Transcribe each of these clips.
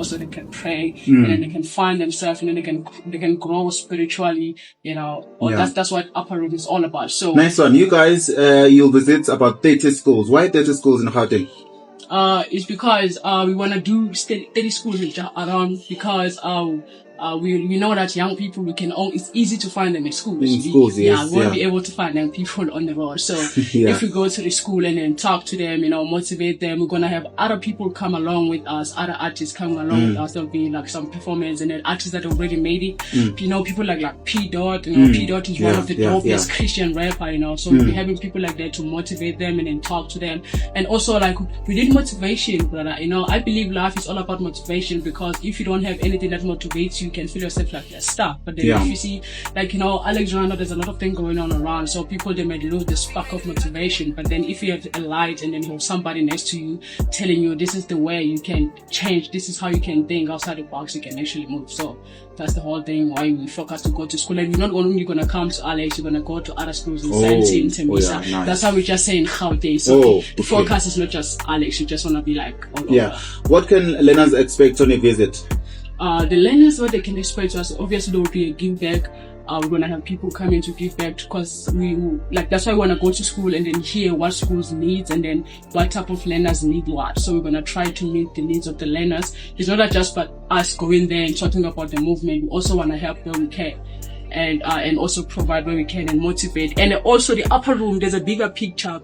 also they can pray, and then they can find themselves, and then they can grow spiritually, that's what Upper Room is all about. So nice one. You guys, you'll visit about 30 schools. Why 30 schools in Gauteng? It's because we want to do 30 schools around, because we know that young people, it's easy to find them in schools. We won't be able to find young people on the road. So if we go to the school and then talk to them, motivate them, we're going to have other people come along with us, other artists come along with us. There'll be like some performance, and then artists that already made it. People like P Dot, P Dot is one of the dopest Christian rapper, so we're having people like that to motivate them and then talk to them. And also like we need motivation, brother. I believe life is all about motivation, because if you don't have anything that motivates you can feel yourself like you're stuck. But then if you see, Alexander, there's a lot of things going on around, so people, they might lose the spark of motivation. But then if you have a light, and then you have somebody next to you telling you this is the way you can change, this is how you can think outside the box, you can actually move. So that's the whole thing why we focus to go to school. And you're not only going to come to Alex, you're going to go to other schools in Santi, Temisa. Nice. That's how we just say in Gauteng. So the focus is not just Alex, you just want to be like all over. What can learners expect on a visit? The learners, what they can expect to us, obviously there will be a give back. We're going to have people coming to give back, because that's why we want to go to school and then hear what schools needs, and then what type of learners need what. So we're going to try to meet the needs of the learners. It's not just about us going there and talking about the movement. We also want to help where we can. And also provide where we can and motivate. And also the Upper Room, there's a bigger picture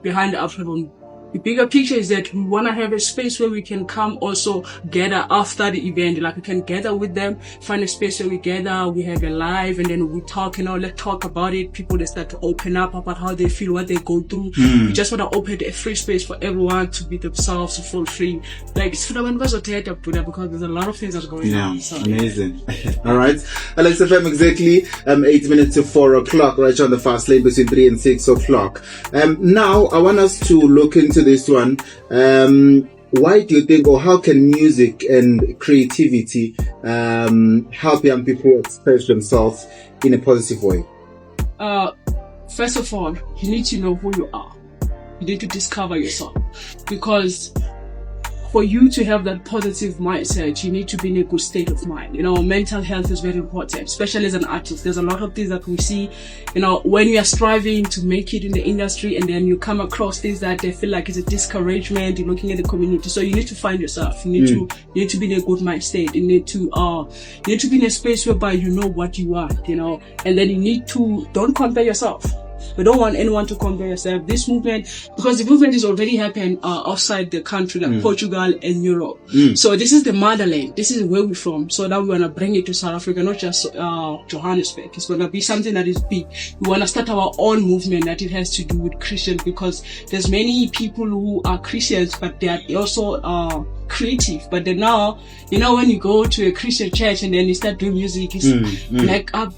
behind the Upper Room. The bigger picture is that we want to have a space where we can come also gather after the event. Like we can gather with them, find a space where we gather, we have a live, and then we talk, let's talk about it. People, they start to open up about how they feel, what they go through. We just want to open a free space for everyone to be themselves, to feel free. Because there's a lot of things that's going on. So, amazing. All right. Alex FM, exactly 8 minutes to 4 o'clock, right on the fast lane between 3 and 6 o'clock. Now, I want us to look into this one. Why do you think, or how can music and creativity help young people express themselves in a positive way? First of all, you need to know who you are. You need to discover yourself, because for you to have that positive mindset, you need to be in a good state of mind. Mental health is very important, especially as an artist. There's a lot of things that we see, when you are striving to make it in the industry, and then you come across things that they feel like it's a discouragement, you're looking at the community. So you need to find yourself. You need to be in a good mind state. You need to be in a space whereby you know what you are, and then you need to, don't compare yourself. We don't want anyone to compare yourself. This movement, because the movement is already happening outside the country, like Portugal and Europe. So this is the motherland. This is where we're from. So now we want to bring it to South Africa, not just Johannesburg. It's going to be something that is big. We want to start our own movement that it has to do with Christians, because there's many people who are Christians, but they are also creative. But then now, when you go to a Christian church and then you start doing music, it's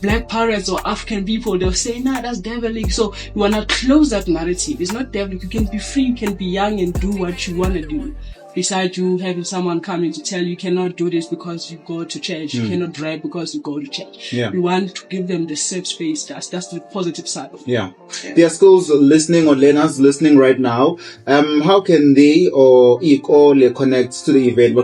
black parents or African people, they'll say, nah, that's devilic. So you want to close that narrative. It's not devilic. You can be free, you can be young and do what you want to do. Besides you having someone coming to tell you cannot do this because you go to church, you cannot drive because you go to church. We want to give them the safe space. That's the positive side of it. There are schools listening, or learners listening right now. How can they or connect to the event?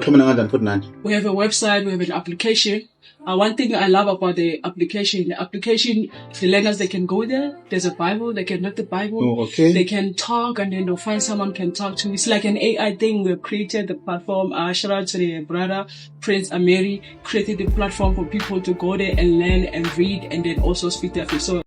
We have a website, we have an application. One thing I love about the application, the learners, they can go there. There's a Bible, they can read the Bible. They can talk, and then they'll find someone can talk to. It's like an AI thing. We've created the platform. Shout out to the brother, Prince Amiri, created the platform for people to go there and learn and read, and then also speak their faith. So